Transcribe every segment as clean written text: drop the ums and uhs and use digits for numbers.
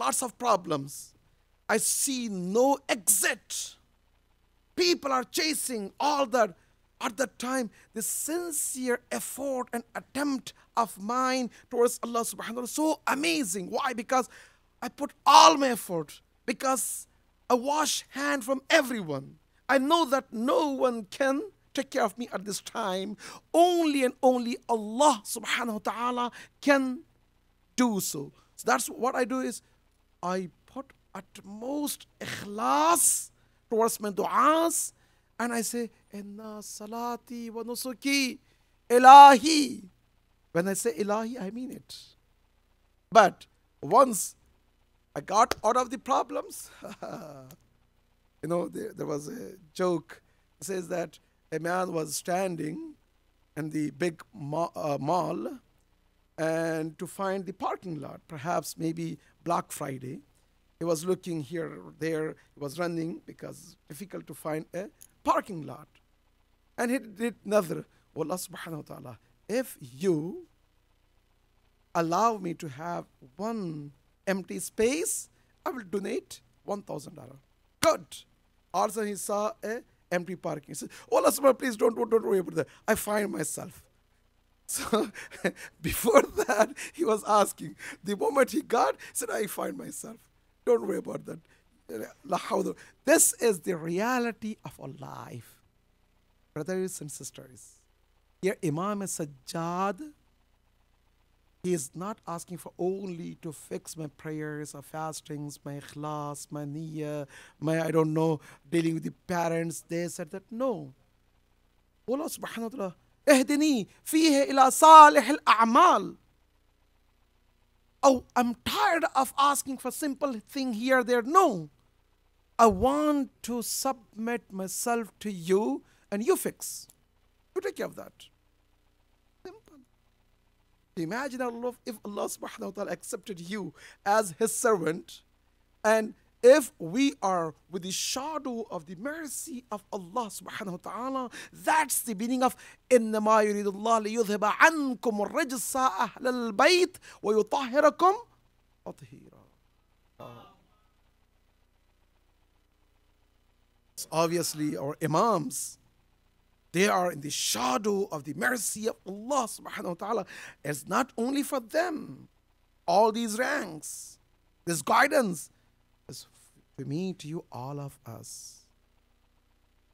lots of problems. I see no exit. People are chasing all that. At that time, the sincere effort and attempt of mine towards Allah subhanahu wa ta'ala so amazing. Why? Because I put all my effort. Because I wash hand from everyone. I know that no one can take care of me at this time. Only and only Allah subhanahu wa ta'ala can do so. So that's what I do is I put utmost ikhlas towards my du'as, and I say, Inna salati wa nusuki ilahi. When I say ilahi, I mean it. But once I got out of the problems, there was a joke. It says that a man was standing in the big mall and to find the parking lot, perhaps maybe Black Friday. He was looking here, there, he was running because it's difficult to find a parking lot. And he did another, Allah subhanahu wa ta'ala, if you allow me to have one empty space, I will donate $1,000. Good. Also he saw a empty parking. He said, Allah subhanahu wa ta'ala, please don't worry about that. I find myself. So before that, he was asking. The moment he got, he said, I find myself. Don't worry about that. This is the reality of our life. Brothers and sisters, here Imam Sajjad, he is not asking for only to fix my prayers or fastings, my ikhlas, my niyyah, my, dealing with the parents. They said that, no. Allah subhanahu wa ta'ala, اهدني فيه إلى صالح الأعمال. Oh, I'm tired of asking for simple thing here, there. No. I want to submit myself to you and you fix. You take care of that. Simple. Imagine if Allah subhanahu wa ta'ala accepted you as his servant, and if we are with the shadow of the mercy of Allah subhanahu wa ta'ala, that's the meaning of إِنَّمَا يُرِيدُ اللَّهُ لِيُذْهِبَ عَنْكُمُ الرِّجْسَ أَهْلَ الْبَيْتِ وَيُطَهِّرَكُمْ تَطْهِيرًا. Obviously, our imams, they are in the shadow of the mercy of Allah subhanahu wa ta'ala. It's not only for them. All these ranks, this guidance, is to me, to you, all of us.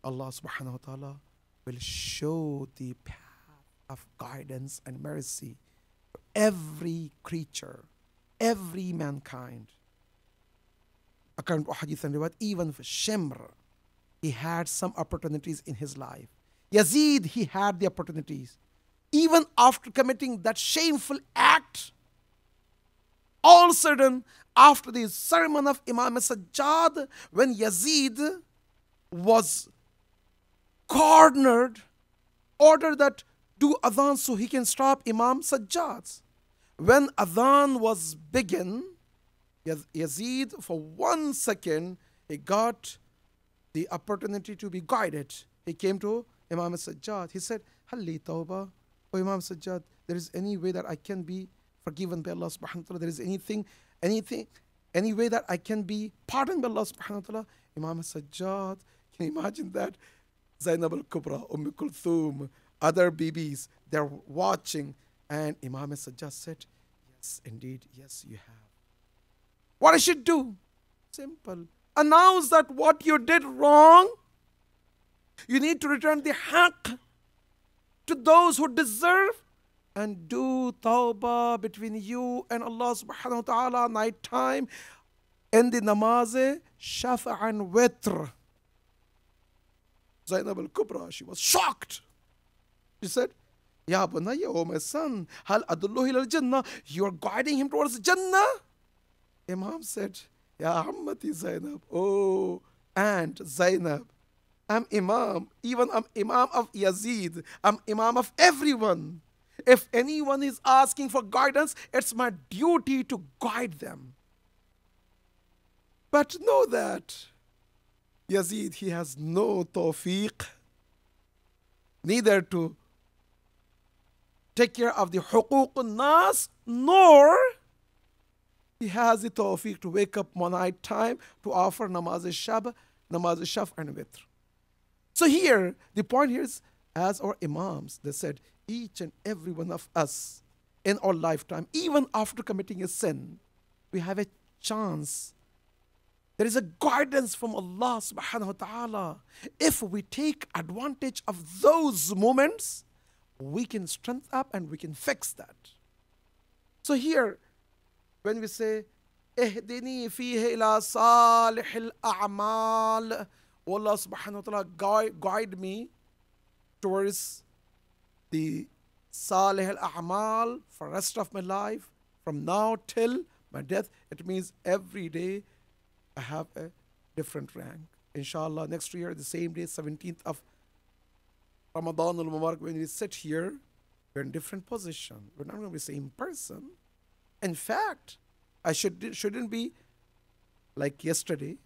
Allah subhanahu wa ta'ala will show the path of guidance and mercy to every creature, every mankind. According to hadith and riwayat, even for Shimr, he had some opportunities in his life. Yazid, he had the opportunities. Even after committing that shameful act, all of a sudden, after the sermon of Imam Sajjad, when Yazid was cornered, ordered that do adhan so he can stop Imam Sajjad. When adhan was begun, Yazid, for 1 second, he got the opportunity to be guided. He came to Imam Sajjad. He said, Halli tawbah. Oh Imam Sajjad, there is any way that I can be forgiven by Allah subhanahu wa ta'ala? There is any way that I can be pardoned by Allah subhanahu wa ta'ala? Imam Sajjad, can you imagine that? Zainab al-Kubra, Kulthum, other bibis, they're watching. And Imam Sajjad said, yes, indeed, yes, you have. What I should do? Simple. Announce that what you did wrong, you need to return the haqq to those who deserve, and do tawbah between you and Allah subhanahu wa ta'ala night time in the namaz shafa and witr. Zainab al-Kubra, she was shocked. She said, Ya bunayya, oh my son, hal adulluhu ila al-jannah, you are guiding him towards Jannah? Imam said, Ya ammati Zainab, oh Aunt Zainab, I'm Imam, even I'm Imam of Yazid, I'm Imam of everyone. If anyone is asking for guidance, it's my duty to guide them. But know that Yazid, he has no tawfiq, neither to take care of the huquq al-nas, nor he has the tawfiq to wake up one night time to offer namaz al-shab, namaz al-shaf and witr. So here, the point here is, as our imams, they said, each and every one of us in our lifetime, even after committing a sin, we have a chance. There is a guidance from Allah subhanahu wa ta'ala. If we take advantage of those moments, we can strengthen up and we can fix that. So here, when we say, اهدني فيه إلى صالح الأعمال, Allah subhanahu wa ta'ala guide me towards the salih al-a'mal for the rest of my life, from now till my death. It means every day I have a different rank. Inshallah, next year, the same day, 17th of Ramadan al-Mubarak, when we sit here, we're in different position. We're not going to be the same person. In fact, I shouldn't be like yesterday,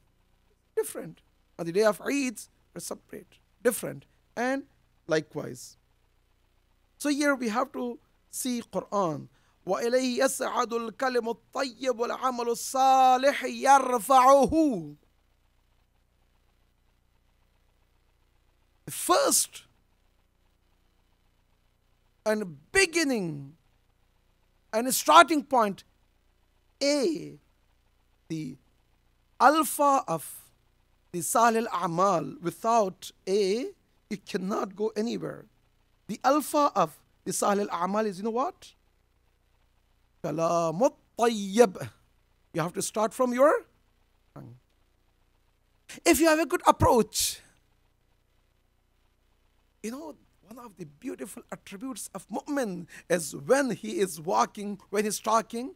different. On the day of Eid, we're separate, different. And likewise. So here we have to see Quran. وَإِلَيْهِ يَسْعَدُ الْكَلِمُ الطَّيِّبُ وَالْعَمَلُ الصَّالِحِ يَرْفَعُهُ. The first and beginning and starting point, the alpha of the Salih al-A'mal. Without it cannot go anywhere. The alpha of the Salih al-A'mal is, you know what? Kalamut tayyib. You have to start from your tongue. If you have a good approach, you know, one of the beautiful attributes of mu'min is when he is walking, when he's talking,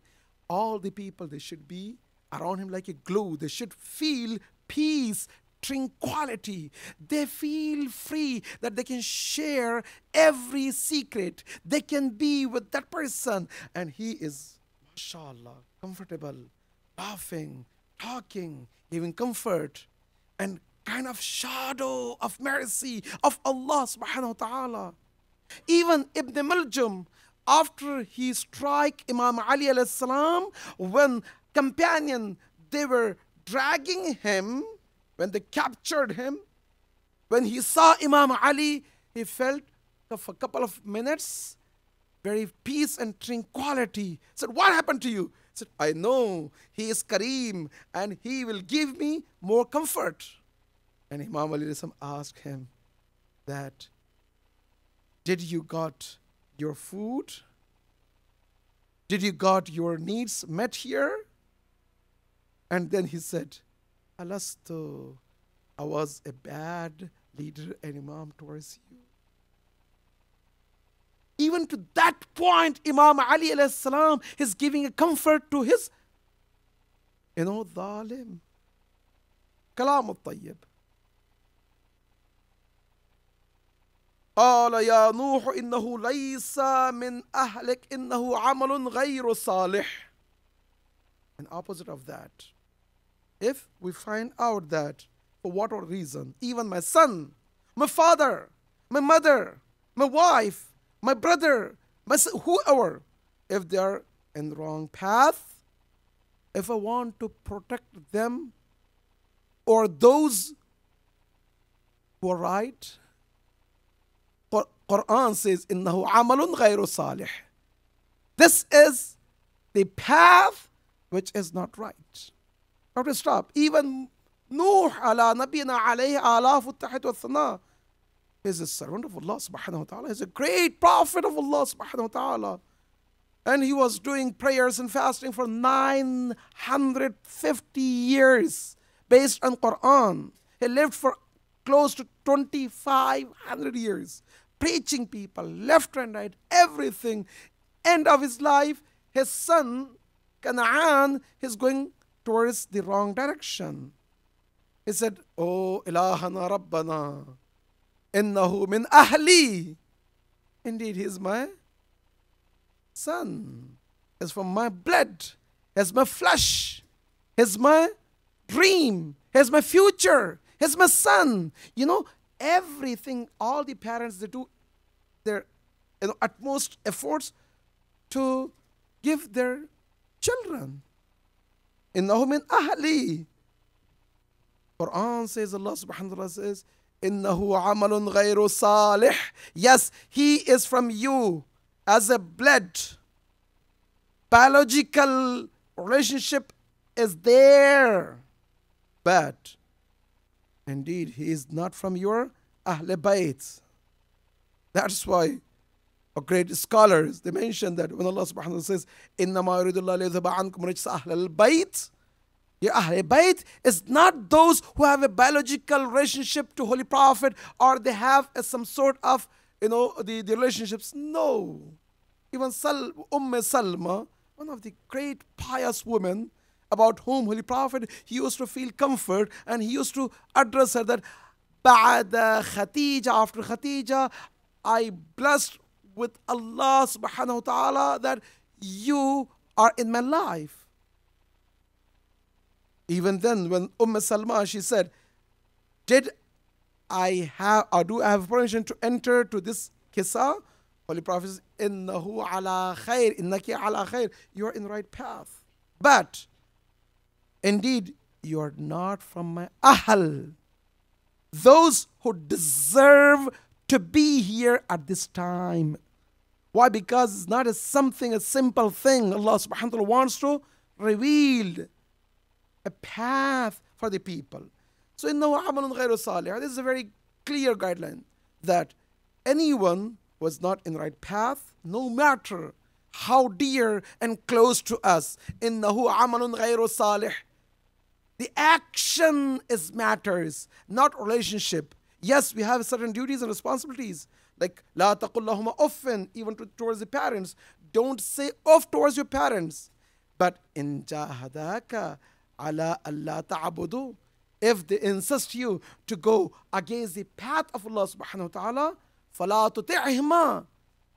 all the people, they should be around him like a glue. They should feel peace, tranquility. They feel free that they can share every secret. They can be with that person and he is, mashallah, comfortable, laughing, talking, giving comfort and kind of shadow of mercy of Allah subhanahu wa ta'ala. Even Ibn Maljum, after he strike Imam Ali alayhi salam, when companion, they were dragging him, when they captured him, when he saw Imam Ali, he felt for a couple of minutes very peace and tranquility. He said, what happened to you? He said, I know he is Kareem and he will give me more comfort. And Imam Ali asked him that, did you got your food? Did you got your needs met here? And then he said, Alastu, I was a bad leader and Imam towards you. Even to that point, Imam Ali alayhi salam is giving a comfort to his, dhalim. Kalam al-tayyib. قال يا نوح إنه ليس من أهلك إنه عمل غير صالح. An opposite of that. If we find out that for whatever reason, even my son, my father, my mother, my wife, my brother, whoever, if they are in the wrong path, if I want to protect them or those who are right, Quran says, إِنَّهُ عَمَلٌ غَيْرُ صَالِحٍ. This is the path which is not right. You have to stop. Even Nuh ala nabiyina alayhi alafu tahit wa thana is a servant of Allah subhanahu wa ta'ala. He's a great prophet of Allah subhanahu wa ta'ala. And he was doing prayers and fasting for 950 years based on Quran. He lived for close to 2,500 years, preaching people left and right, everything. End of his life, his son, Canaan, is going towards the wrong direction. He said, Oh, ilahana rabbana, innahu min ahli. Indeed, he is my son. He is from my blood. He is my flesh. He is my dream. He is my future. He is my son. Everything, all the parents, they do their utmost efforts to give their children. إنه من أهلي. Quran says, Allah subhanahu wa ta'ala says, إنه عمل غير صالح. Yes, he is from you as a blood. Biological relationship is there. But indeed, he is not from your Ahl Bayt. That's why great scholars, they mention that when Allah subhanahu wa ta'ala says, إِنَّمَا يُرِيدُ اللَّهُ لِيُذْهِبَ عَنْكُمْ رِجْسَ أَهْلَ الْبَيْتِ. Your Ahl Bayt is not those who have a biological relationship to Holy Prophet or they have some sort of, the relationships. No. Even Salma, one of the great pious women about whom Holy Prophet, he used to feel comfort and he used to address her that, بعد Khadija, after Khadija, I blessed with Allah subhanahu wa ta'ala that you are in my life. Even then, when Salma, she said, did I have, or do I have permission to enter to this kisa? Holy Prophet says, Innahu ala khair, innaki ala khair. You are in the right path. But, indeed, you are not from my ahl. Those who deserve to be here at this time. Why? Because it's not a simple thing. Allah subhanahu wa ta'ala wants to reveal a path for the people. So, إِنَّهُ عَمَلٌ غَيْرُ صَالِحٍ. This is a very clear guideline that anyone who is not in the right path, no matter how dear and close to us, إِنَّهُ عَمَلٌ غَيْرُ صَالِحٍ. The action is matters, not relationship. Yes, we have certain duties and responsibilities. Like, لَا تَقُلْ لَهُمَا أُفٍّ, even towards the parents. Don't say off towards your parents. But in جَاهَدَاكَ عَلَىٰ أَلَّا تَعْبُدُوا, if they insist you to go against the path of Allah subhanahu wa ta'ala, فَلَا تُطِعْهِمَا,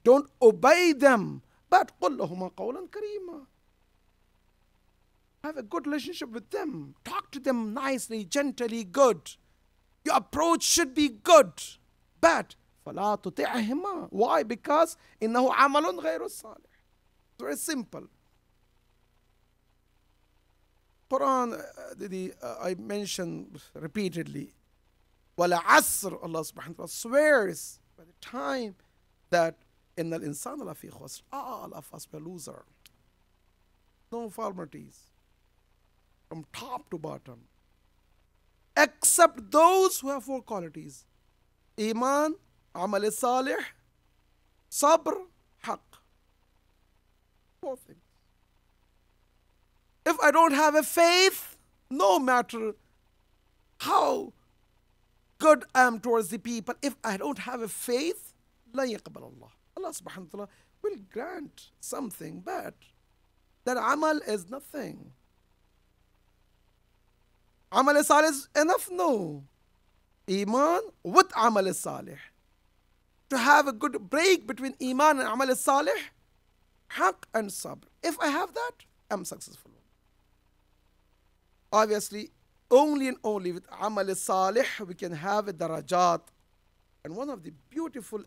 don't obey them. But قُلْ لَهُمَا قَوْلًا كَرِيمًا. Have a good relationship with them. Talk to them nicely, gently, good. Your approach should be good. But فَلَا تُطِعْهِمَا. Why? Because إِنَّهُ عَمَلٌ غَيْرُ صَالِحٍ. Very simple. Quran, I mentioned repeatedly, وَلَعَصْرِ, Allah subhanahu wa ta'ala swears by the time that إِنَّ الْإِنسَانَ لَفِي خُسْرٍ, all of us were loser. No formalities. From top to bottom. Except those who have four qualities. Iman, Amal Salih, Sabr, Haq. Four things. If I don't have a faith, no matter how good I am towards the people, if I don't have a faith, لا يقبل الله. Allah subhanahu wa ta'ala will grant something, but that amal is nothing. Amal salih is enough? No. Iman with amal salih. To have a good break between iman and amal salih, haq and sabr. If I have that, I'm successful. Obviously, only and only with amal salih we can have a darajat. And one of the beautiful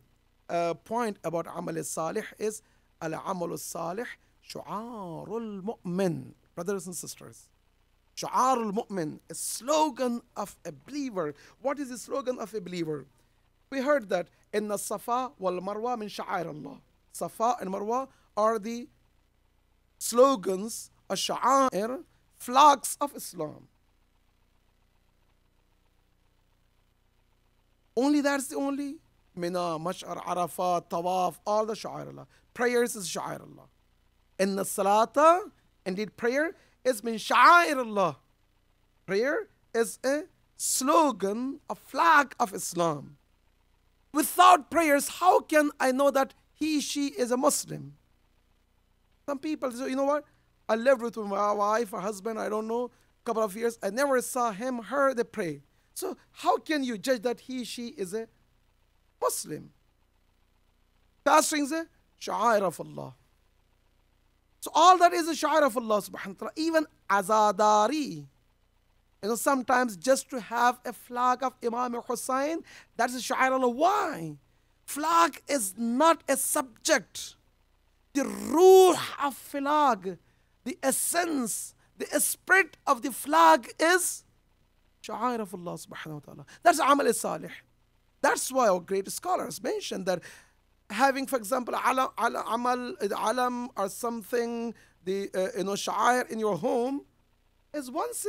point about amal salih is al-amal salih shu'arul mu'min. Brothers and sisters, shu'arul mu'min, a slogan of a believer. What is the slogan of a believer? We heard that in the Safa wal Marwa min sha'air Allah. Safa and Marwa are the slogans, a sha'air, flags of Islam. Only that's the only. Mina, Mash'ar, Arafat, Tawaf, all the sha'air Allah. Prayers is sha'air Allah. In the Salata, indeed prayer is min sha'air Allah. Prayer is a slogan, a flag of Islam. Without prayers, how can I know that he, she is a Muslim? Some people say, you know what? I lived with my wife or husband, I don't know, couple of years. I never saw him, her, they pray. So how can you judge that he, she is a Muslim? Fasting is a sha'air of Allah. So all that is a sha'air of Allah subhanahu wa ta'ala. Even azadari. Sometimes just to have a flag of Imam Hussain, that's a sha'air of Allah. Why? Flag is not a subject. The ruh of flag, the essence, the spirit of the flag is sha'air of Allah subhanahu wa ta'ala. That's amal salih. That's why our great scholars mentioned that having, for example, alam or something, the sha'air in your home is once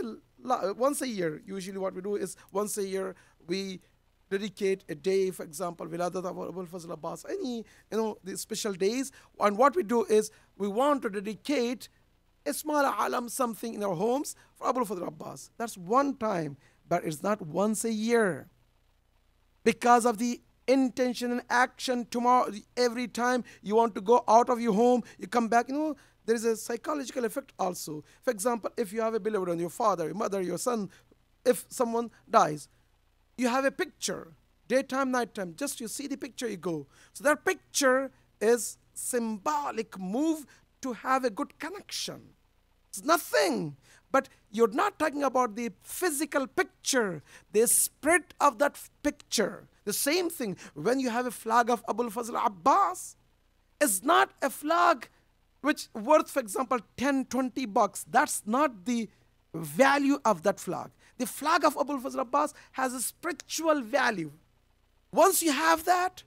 a year. Usually what we do is once a year we dedicate a day, for example, Wiladat of Abul Fazl Abbas, any, the special days. And what we do is we want to dedicate a small alam, something in our homes for Abul Fazl Abbas. That's one time, but it's not once a year. Because of the intention and action, tomorrow, every time you want to go out of your home, you come back, there is a psychological effect also. For example, if you have a beloved one, your father, your mother, your son, if someone dies, you have a picture, daytime, nighttime, just you see the picture, you go. So that picture is symbolic move to have a good connection. It's nothing. But you're not talking about the physical picture, the spirit of that picture. The same thing, when you have a flag of Abul Fazl Abbas, it's not a flag which worth, for example, 10, 20 bucks. That's not the value of that flag. The flag of Abul Fazl Abbas has a spiritual value. Once you have that,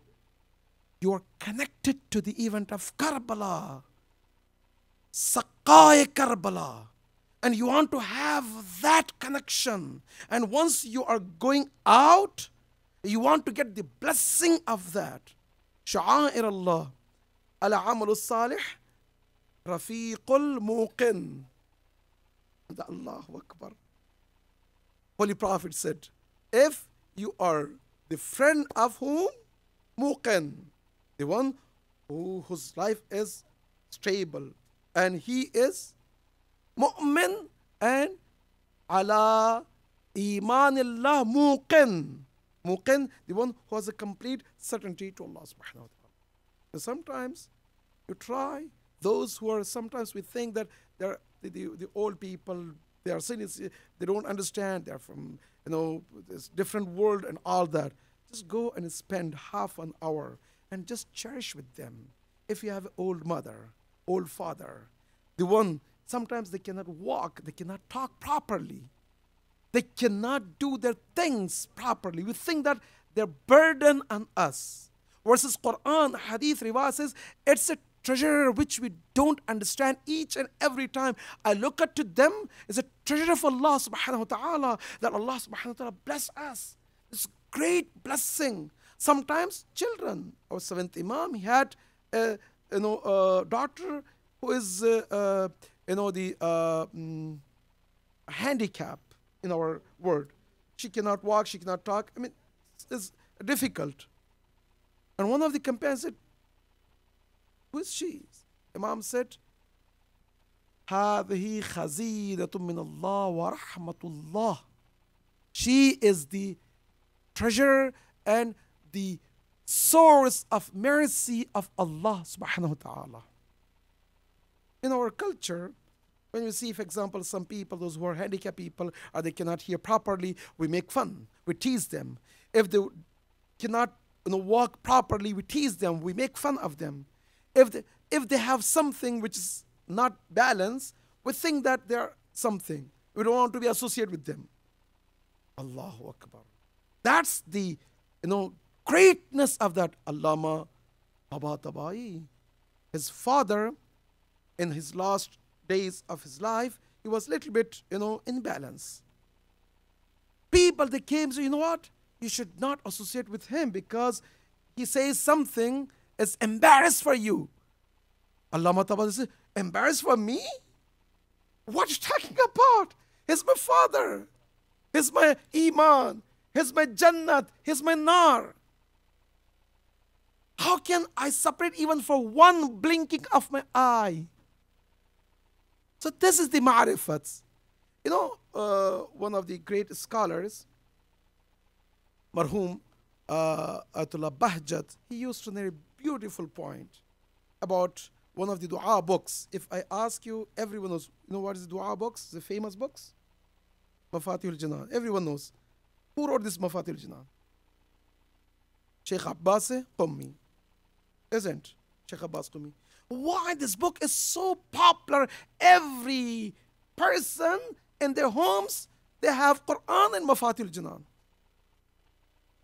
you are connected to the event of Karbala, Saqai Karbala. And you want to have that connection. And once you are going out, you want to get the blessing of that. Sha'air Allah, al-amalu salih, rafiqul muqin. Allahu Akbar. Holy Prophet said, if you are the friend of whom? Muqin, the one whose life is stable, and he is mu'min and ala imanillah muqin. Muqin, the one who has a complete certainty to Allah subhanahu wa ta'ala. So sometimes you try, those who are, sometimes we think that they're the old people, they are cynics, they don't understand, they're from this different world and all that. Just go and spend half an hour and just cherish with them. If you have an old mother, old father, the one, sometimes they cannot walk, they cannot talk properly, they cannot do their things properly. We think that they're burden on us. Versus Quran, Hadith, Riwayah says, it's a treasure which we don't understand each and every time. I look at to them as a treasure of Allah subhanahu wa ta'ala, that Allah subhanahu wa ta'ala bless us. It's great blessing. Sometimes children, our seventh Imam, he had a daughter who is handicap in our word. She cannot walk, she cannot talk. I mean, it's difficult. And one of the companions said, who is she? Imam said, هذه خزينة من الله ورحمة الله. She is the treasure and the source of mercy of Allah subhanahu wa ta'ala. In our culture, when we see, for example, some people, those who are handicapped people, or they cannot hear properly, we make fun, we tease them. If they cannot walk properly, we tease them, we make fun of them. If they have something which is not balanced, we think that they are something. We don't want to be associated with them. Allahu Akbar. That's the greatness of that. Allama Baba Tabai, his father, in his last days of his life, he was a little bit, in balance. People, they came, so you know what? You should not associate with him because he says something is embarrassed for you. Allama Tabai says, embarrassed for me? What are you talking about? He's my father. He's my iman. He's my jannat. He's my nar. How can I separate even for one blinking of my eye? So this is the ma'rifat. One of the great scholars, Marhum Atullah Bahjat, he used to make a beautiful point about one of the dua books. If I ask you, everyone knows, what is the dua books, the famous books? Mafatihul Jinan. Everyone knows. Who wrote this Mafatihul Jinan? Sheikh Abbas Qummi. Isn't Sheikh Abbas Qummi? Why this book is so popular? Every person in their homes, they have Quran and Mafatil Janan.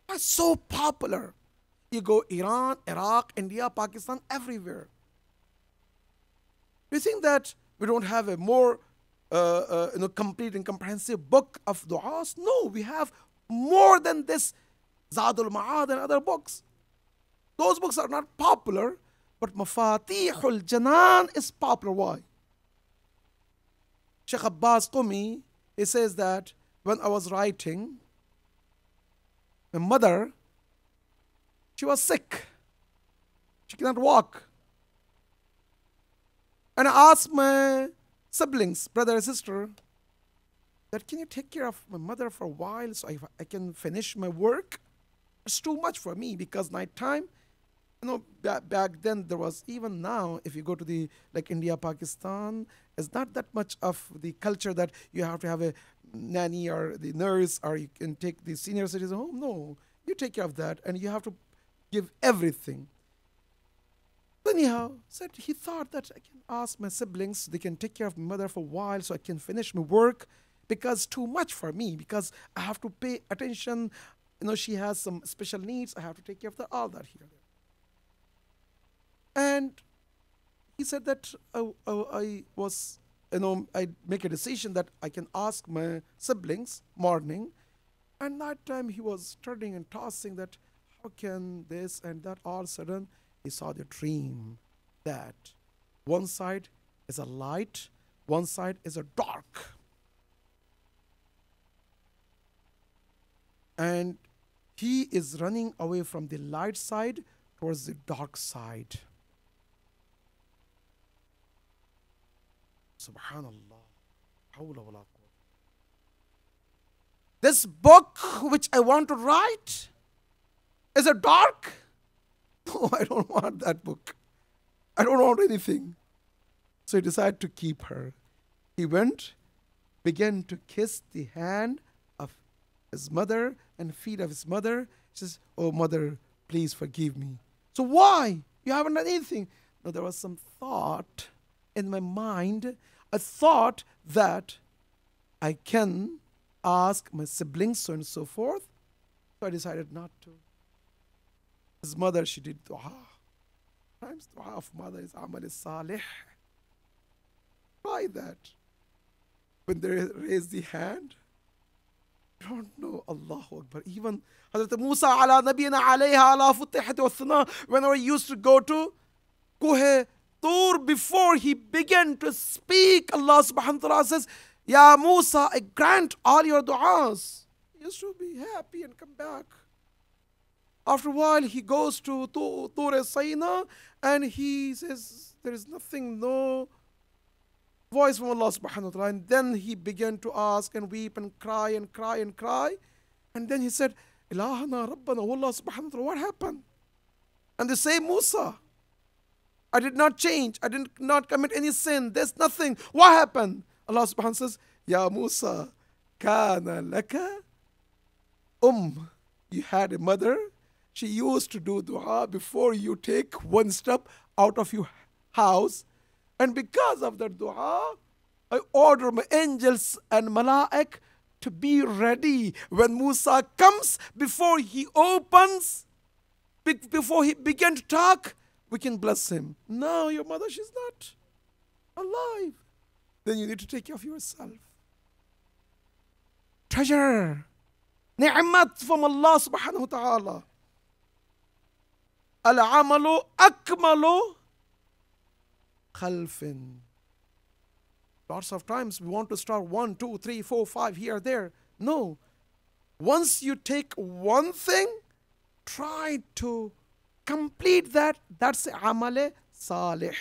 That's so popular. You go Iran, Iraq, India, Pakistan, everywhere. Do you think that we don't have a more complete and comprehensive book of du'as? No, we have more than this Zadul Ma'ad and other books. Those books are not popular, but Mafatihul Janan is popular. Why? Sheikh Abbas Qumi, he says that when I was writing, my mother, she was sick. She cannot walk. And I asked my siblings, brother and sister, that can you take care of my mother for a while so I can finish my work? It's too much for me because nighttime, back then there was, even now, if you go to the, like India, Pakistan, it's not that much of the culture that you have to have a nanny or the nurse or you can take the senior citizen home. No, you take care of that and you have to give everything. Anyhow, said he thought that I can ask my siblings, they can take care of my mother for a while so I can finish my work because too much for me, because I have to pay attention. She has some special needs. I have to take care of all that here. And he said that I make a decision that I can ask my siblings morning, and night time he was turning and tossing that how can this and that. All of a sudden he saw the dream that one side is a light, one side is a dark. And he is running away from the light side towards the dark side. Subhanallah. This book which I want to write is a dark. No, I don't want that book. I don't want anything. So he decided to keep her. He went, began to kiss the hand of his mother and feet of his mother. He says, "Oh, mother, please forgive me." So why? You haven't done anything. No, there was some thought in my mind. I thought that I can ask my siblings, so on and so forth. So I decided not to. His mother, she did dua. Sometimes dua of mother is amal salih. Try that. When they raise the hand, I don't know, Allahu Akbar. Even Hazrat Musa ala nabiyina alayha ala futihat wa thana, whenever he used to go to Kuhe Tur, before he began to speak, Allah subhanahu wa ta'ala says, Ya Musa, I grant all your du'as. He used to be happy and come back. After a while, he goes to Tur Sayna and he says, there is nothing, no voice from Allah subhanahu wa ta'ala. And then he began to ask and weep and cry and cry and cry. And then he said, Ilahana Rabbana, Allah subhanahu wa ta'ala, what happened? And they say, Musa, I did not change. I did not commit any sin. There's nothing. What happened? Allah subhanahu wa ta'ala says, Ya Musa, kana laka you had a mother. She used to do dua before you take one step out of your house. And because of that dua, I order my angels and malaik to be ready. When Musa comes, before he opens, before he began to talk, we can bless him. No, your mother, she's not alive. Then you need to take care of yourself. Treasure. Ni'mat from Allah subhanahu wa ta'ala. Al-amalu akmalu khalfin. Lots of times we want to start 1, 2, 3, 4, 5 here, there. No. Once you take one thing, try to complete that. That's amale salih.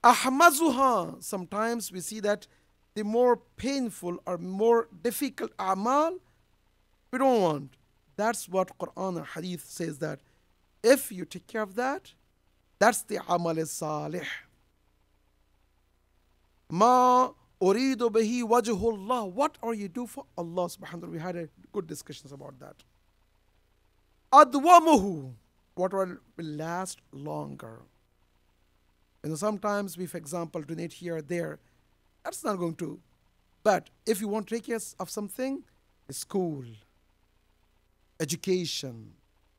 Ahmazuha. Sometimes we see that the more painful or more difficult amal, we don't want. That's what Quran and Hadith says, that if you take care of that, that's the amal salih. Ma uridu bihi wajhullah. What are you do for Allah subhanahu wa ta'ala? We had a good discussions about that. Adwamuhu. What will last longer? Sometimes we, for example, donate here or there. That's not going to. But if you want to take care of something, the school, education,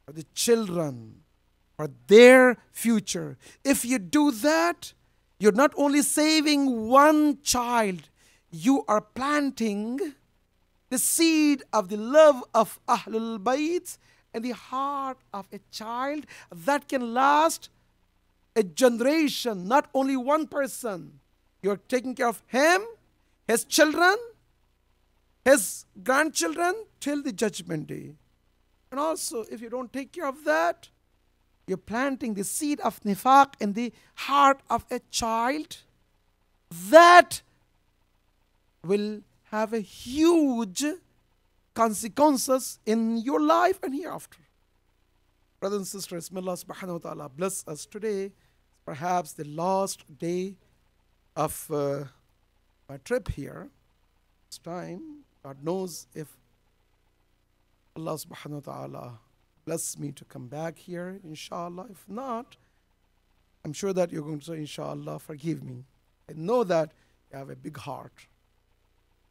for the children, for their future. If you do that, you're not only saving one child, you are planting the seed of the love of Ahlul Bayt in the heart of a child that can last a generation, not only one person. You're taking care of him, his children, his grandchildren till the judgment day. And also, if you don't take care of that, you're planting the seed of nifaq in the heart of a child that will have a huge consequences in your life and hereafter. Brothers and sisters, may Allah subhanahu wa ta'ala bless us today. Perhaps the last day of my trip here. This time, God knows if Allah subhanahu wa ta'ala bless me to come back here, inshallah. If not, I'm sure that you're going to say, inshallah, forgive me. I know that you have a big heart.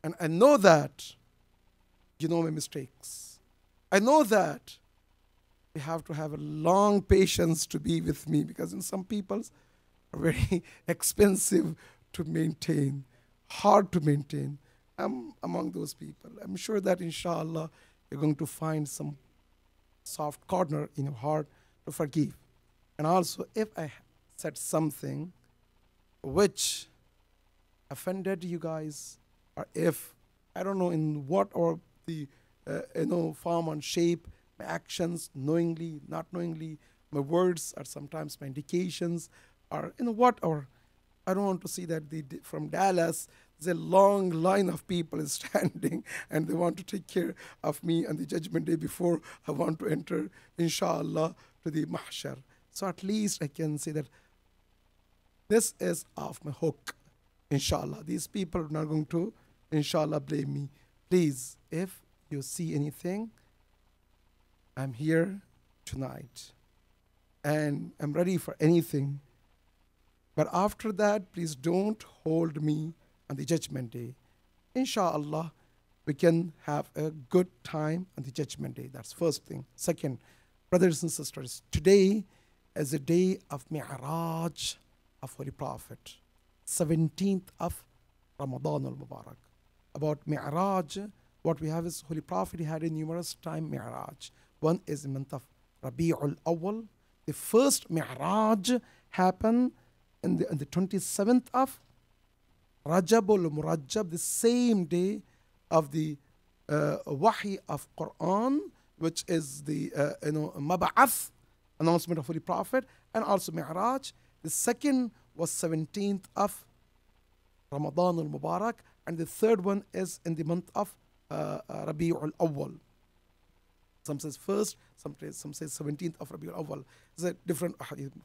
And I know that you know my mistakes. I know that you have to have a long patience to be with me, because some people's are very expensive to maintain, hard to maintain. I'm among those people. I'm sure that inshallah you're going to find some soft corner in your heart to forgive. And also, if I said something which offended you guys, or if I don't know in what or the form and shape, my actions, knowingly, not knowingly, my words are sometimes my indications, or what, or I don't want to see that from Dallas there's a long line of people is standing and they want to take care of me on the judgment day before I want to enter, inshallah, to the mahshar. So at least I can say that this is off my hook, inshallah. These people are not going to, inshallah, blame me. Please, if you see anything, I'm here tonight and I'm ready for anything. But after that, please don't hold me on the judgment day. Inshallah, we can have a good time on the judgment day. That's first thing. Second, brothers and sisters, today is a day of Mi'raj of Holy Prophet, 17th of Ramadan al-Mubarak. About Mi'raj, what we have is Holy Prophet, he had a numerous time Mi'raj. One is the month of Rabi'ul Awwal. The first Mi'raj happened on the 27th of Rajabul Murajab, the same day of the Wahi of Quran, which is the Mab'ath, announcement of Holy Prophet, and also Mi'raj. The second was 17th of Ramadan al-Mubarak, and the third one is in the month of Rabi'ul Awwal. Some says first, some says 17th of Rabi'ul Awwal. It's a different,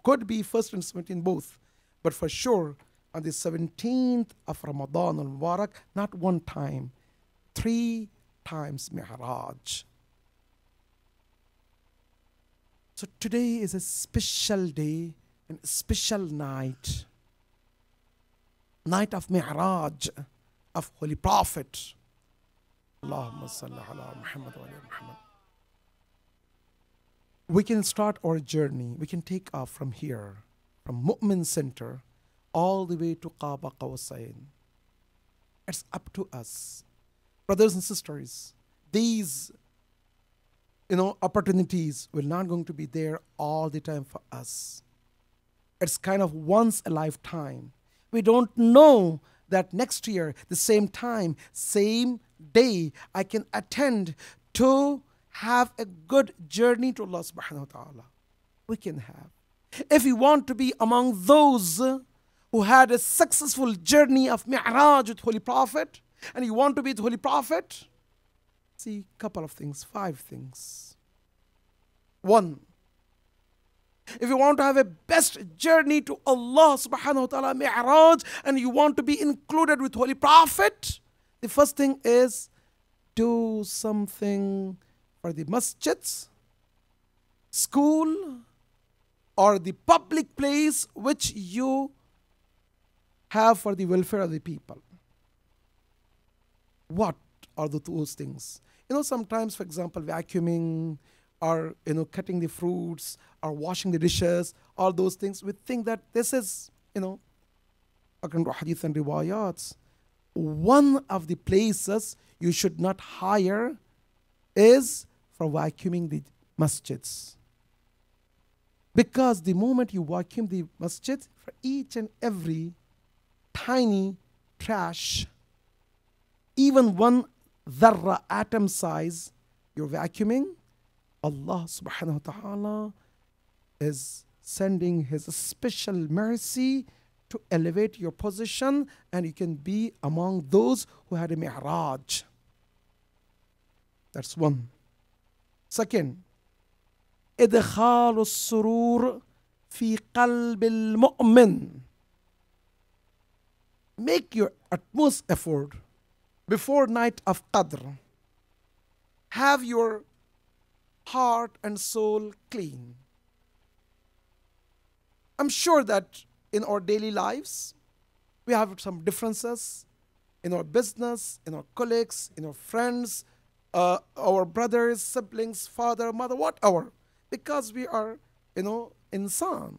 could be first and 17th both, but for sure on the 17th of Ramadan al-Mubarak, not one time, 3 times Mi'raj. So today is a special day and a special night. Night of Mi'raj of Holy Prophet. Allahumma salli ala Muhammad wa ala Muhammad. We can start our journey. We can take off from here, from Mu'min Center, all the way to Qaba Qawsayn. It's up to us. Brothers and sisters, these opportunities will not going to be there all the time for us. It's kind of once a lifetime. We don't know that next year, the same time, same day, I can attend to have a good journey to Allah subhanahu wa ta'ala. We can have. If we want to be among those who had a successful journey of Mi'raj with Holy Prophet, and you want to be with Holy Prophet, see a couple of things, 5 things. 1, if you want to have a best journey to Allah subhanahu wa ta'ala, Mi'raj, and you want to be included with Holy Prophet, the first thing is do something for the masjids, school, or the public place which you have for the welfare of the people. What are those things? Sometimes, for example, vacuuming or, cutting the fruits or washing the dishes, all those things, we think that this is, according to hadith and riwayats, one of the places you should not hire is for vacuuming the masjids. Because the moment you vacuum the masjid, for each and every tiny trash, even one dharra atom size, you're vacuuming, Allah subhanahu wa ta'ala is sending His special mercy to elevate your position, and you can be among those who had a mi'raj. That's one. Second, إدخال السرور في قلب المؤمن. Make your utmost effort before night of Qadr. Have your heart and soul clean. I'm sure that in our daily lives, we have some differences in our business, in our colleagues, in our friends, our brothers, siblings, father, mother, whatever. Because we are, insan.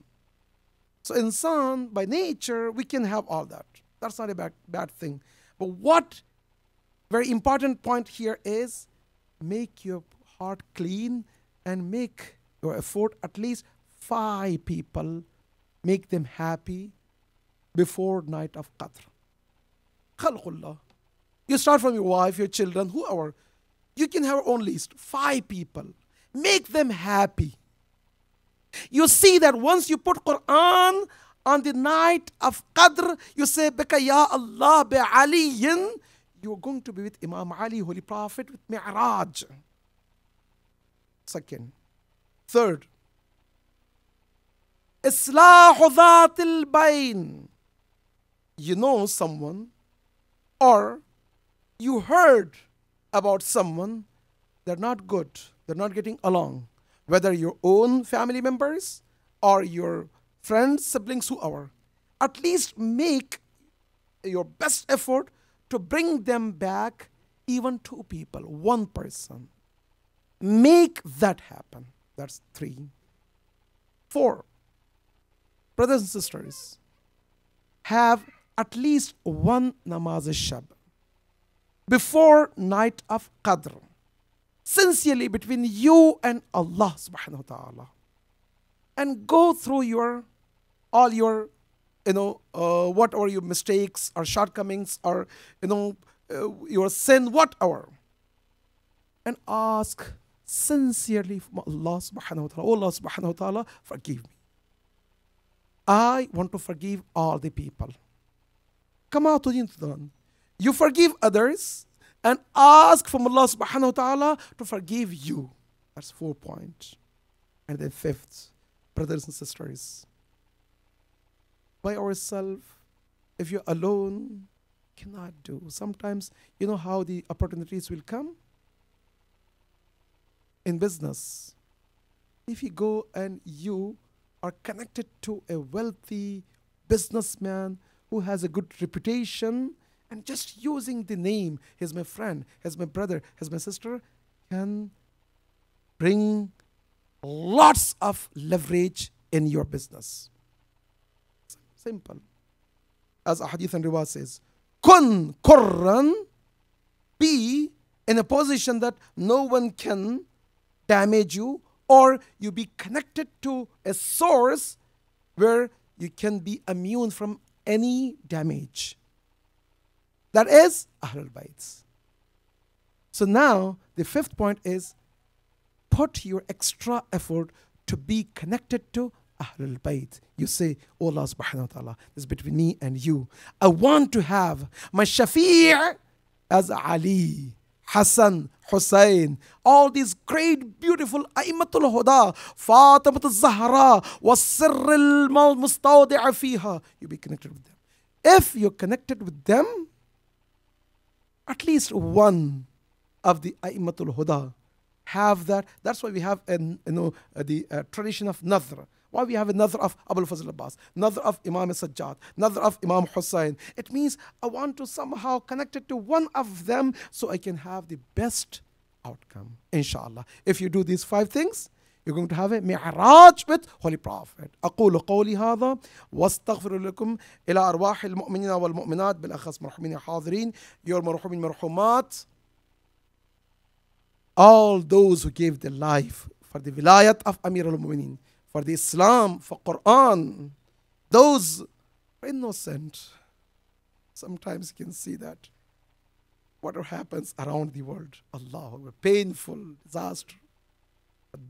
So insan, by nature, we can have all that. That's not a bad thing. But what very important point here is make your heart clean and make your effort at least 5 people, make them happy before night of Qadr. Khalqullah. You start from your wife, your children, whoever. You can have your own list, 5 people. Make them happy. You see that once you put Quran on the night of Qadr, you say, Bika ya Allah bi Aliyin, you're going to be with Imam Ali, Holy Prophet, with Mi'raj. Second. Third. Islahu dhatil bayn. You know someone, or you heard about someone, they're not good, they're not getting along. Whether your own family members or your friends, siblings, whoever. At least make your best effort to bring them back, even 2 people, 1 person. Make that happen. That's 3. 4. Brothers and sisters, have at least 1 namaz al-shab before night of Qadr. Sincerely between you and Allah subhanahu wa ta'ala. And go through all your, whatever your mistakes or shortcomings or, your sin, whatever. And ask sincerely from Allah subhanahu wa ta'ala, oh Allah subhanahu wa ta'ala, forgive me. I want to forgive all the people. Kama tudin. You forgive others and ask from Allah subhanahu wa ta'ala to forgive you. That's 4 points. And then 5th, brothers and sisters, by ourselves, if you're alone, cannot do. Sometimes, you know how the opportunities will come? In business, if you go and you are connected to a wealthy businessman who has a good reputation, and just using the name, he's my friend, he's my brother, he's my sister, can bring lots of leverage in your business. Simple. As a hadith and riwayat says, Kun Qurran, be in a position that no one can damage you, or you be connected to a source where you can be immune from any damage. That is Ahlul Bayt. So now the 5th point is put your extra effort to be connected to Ahlul Bayt. You say, oh Allah subhanahu wa ta'ala, this is between me and you. I want to have my Shafi' as Ali, Hassan, Hussein, all these great, beautiful A'immatul Huda, Fatimatul Zahra, Wasirr al-Mustawdi'a fiha. You be connected with them. If you're connected with them, at least one of the A'immatul Huda have that. That's why we have the tradition of Nadhr. Why we have another of Abul Fazl Abbas, another of Imam Sajjad, another of Imam Hussain? It means I want to somehow connect it to one of them so I can have the best outcome, inshallah. If you do these 5 things, you're going to have a mi'raj with Holy Prophet. أقول قولي هذا واستغفر لكم إلى أرواح المؤمنين والمؤمنات بالأخص مرحومين حاضرين your مرحومين مرحومات, all those who gave their life for the wilayat of Amir al-Mu'minin, for the Islam, for Quran, those are innocent. Sometimes you can see that whatever happens around the world, Allah, painful, disaster.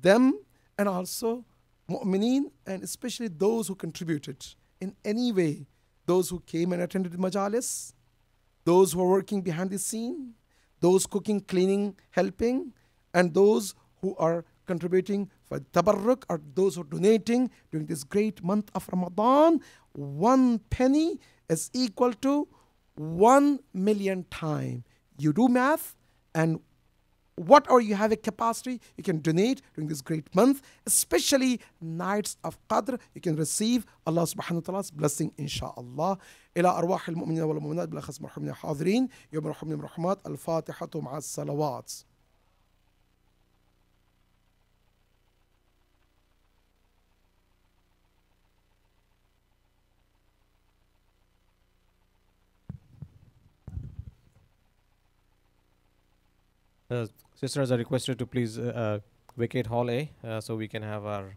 Them and also mu'mineen, and especially those who contributed in any way, those who came and attended the majalis, those who are working behind the scene, those cooking, cleaning, helping, and those who are contributing for tabarruk, or those who are donating during this great month of Ramadan. 1 penny is equal to 1 million times. You do math, and whatever you have a capacity, you can donate during this great month, especially nights of Qadr. You can receive Allah subhanahu wa ta'ala's blessing, inshaAllah. إلى أرواح المؤمنين والمؤمنات بالأخص مرحومين حاضرين يوم مرحومين مرحومات الفاتحة مع الصلوات. Sisters are requested to please vacate Hall A so we can have our